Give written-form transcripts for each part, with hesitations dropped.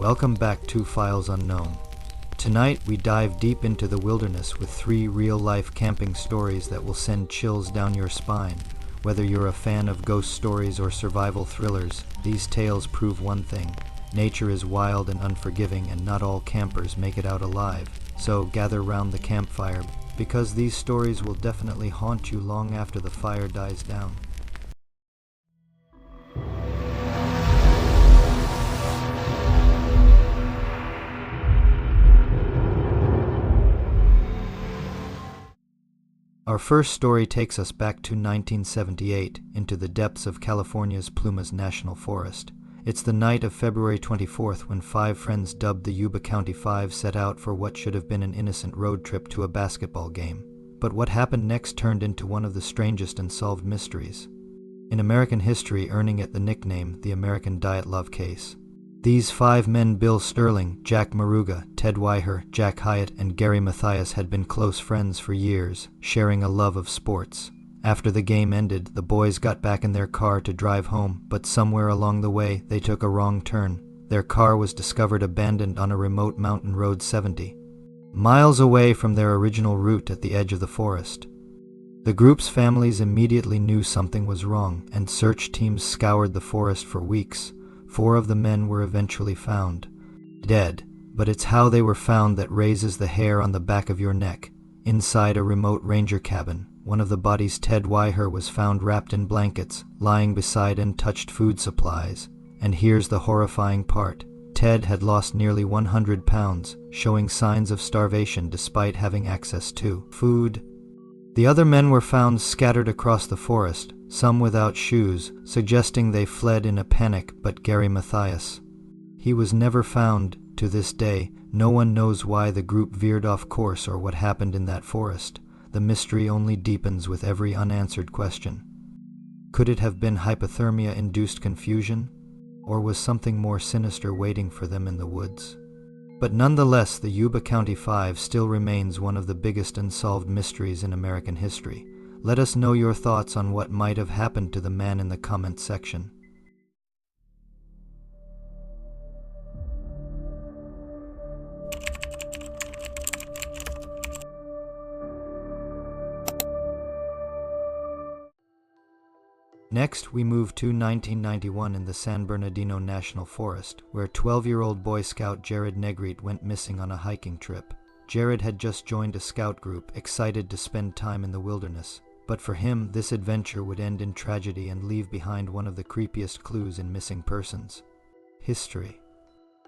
Welcome back to Files Unknown. Tonight we dive deep into the wilderness with 3 real-life camping stories that will send chills down your spine. Whether you're a fan of ghost stories or survival thrillers, these tales prove one thing. Nature is wild and unforgiving, and not all campers make it out alive. So gather round the campfire, because these stories will definitely haunt you long after the fire dies down. Our first story takes us back to 1978, into the depths of California's Plumas National Forest. It's the night of February 24th when 5 friends dubbed the Yuba County Five set out for what should have been an innocent road trip to a basketball game. But what happened next turned into one of the strangest unsolved mysteries. In American history, earning it the nickname the American Dyatlov Case. These 5 men, Bill Sterling, Jack Maruga, Ted Weiher, Jack Hyatt, and Gary Mathias, had been close friends for years, sharing a love of sports. After the game ended, the boys got back in their car to drive home, but somewhere along the way, they took a wrong turn. Their car was discovered abandoned on a remote mountain road 70, miles away from their original route at the edge of the forest. The group's families immediately knew something was wrong, and search teams scoured the forest for weeks. 4 of the men were eventually found, dead, but it's how they were found that raises the hair on the back of your neck. Inside a remote ranger cabin, one of the bodies, Ted Weiher, was found wrapped in blankets, lying beside untouched food supplies. And here's the horrifying part. Ted had lost nearly 100 pounds, showing signs of starvation despite having access to food. The other men were found scattered across the forest, some without shoes, suggesting they fled in a panic, but Gary Mathias, he was never found. To this day, no one knows why the group veered off course or what happened in that forest. The mystery only deepens with every unanswered question. Could it have been hypothermia-induced confusion? Or was something more sinister waiting for them in the woods? But nonetheless, the Yuba County Five still remains one of the biggest unsolved mysteries in American history. Let us know your thoughts on what might have happened to the man in the comments section. Next, we move to 1991 in the San Bernardino National Forest, where 12-year-old Boy Scout Jared Negrete went missing on a hiking trip. Jared had just joined a scout group, excited to spend time in the wilderness. But for him, this adventure would end in tragedy and leave behind one of the creepiest clues in missing persons. History.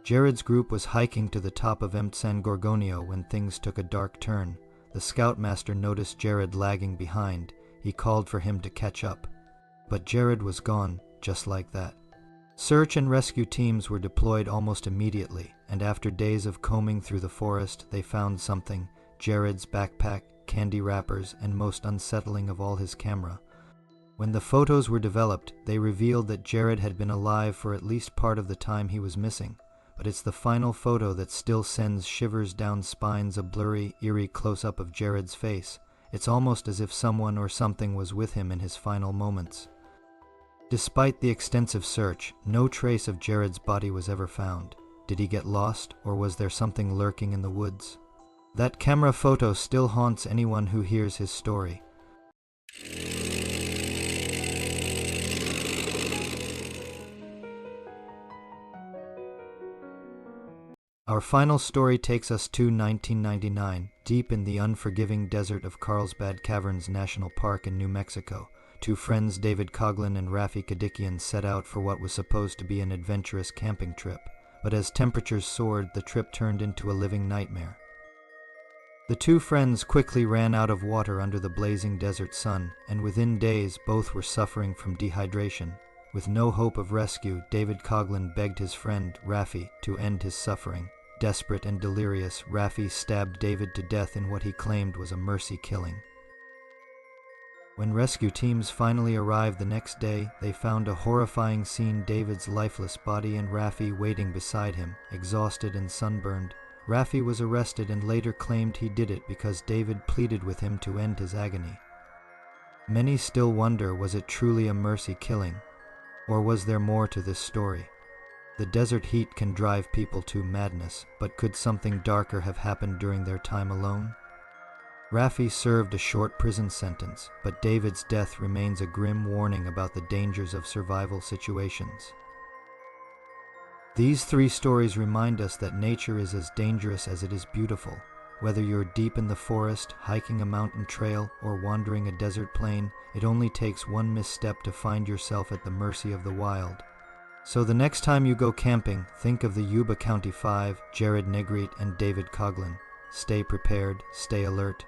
Jared's group was hiking to the top of Mt. San Gorgonio when things took a dark turn. The scoutmaster noticed Jared lagging behind. He called for him to catch up. But Jared was gone, just like that. Search and rescue teams were deployed almost immediately, and after days of combing through the forest, they found something: Jared's backpack, candy wrappers, and most unsettling of all, his camera. When the photos were developed, they revealed that Jared had been alive for at least part of the time he was missing. But it's the final photo that still sends shivers down spines, a blurry, eerie close-up of Jared's face. It's almost as if someone or something was with him in his final moments. Despite the extensive search, no trace of Jared's body was ever found. Did he get lost, or was there something lurking in the woods? That camera photo still haunts anyone who hears his story. Our final story takes us to 1999, deep in the unforgiving desert of Carlsbad Caverns National Park in New Mexico. 2 friends, David Coughlin and Rafi Kadikian, set out for what was supposed to be an adventurous camping trip. But as temperatures soared, the trip turned into a living nightmare. The 2 friends quickly ran out of water under the blazing desert sun, and within days both were suffering from dehydration. With no hope of rescue, David Coughlin begged his friend, Rafi, to end his suffering. Desperate and delirious, Rafi stabbed David to death in what he claimed was a mercy killing. When rescue teams finally arrived the next day, they found a horrifying scene: David's lifeless body and Rafi waiting beside him, exhausted and sunburned. Rafi was arrested and later claimed he did it because David pleaded with him to end his agony. Many still wonder, was it truly a mercy killing? Or was there more to this story? The desert heat can drive people to madness, but could something darker have happened during their time alone? Rafi served a short prison sentence, but David's death remains a grim warning about the dangers of survival situations. These three stories remind us that nature is as dangerous as it is beautiful. Whether you're deep in the forest, hiking a mountain trail, or wandering a desert plain, it only takes one misstep to find yourself at the mercy of the wild. So the next time you go camping, think of the Yuba County Five, Jared Negrete, and David Coughlin. Stay prepared, stay alert,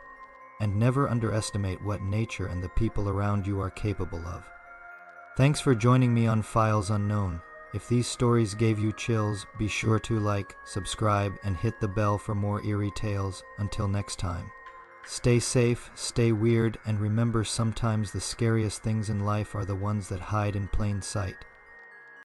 and never underestimate what nature and the people around you are capable of. Thanks for joining me on Files Unknown. If these stories gave you chills, be sure to like, subscribe, and hit the bell for more eerie tales. Until next time. Stay safe, stay weird, and remember sometimes the scariest things in life are the ones that hide in plain sight.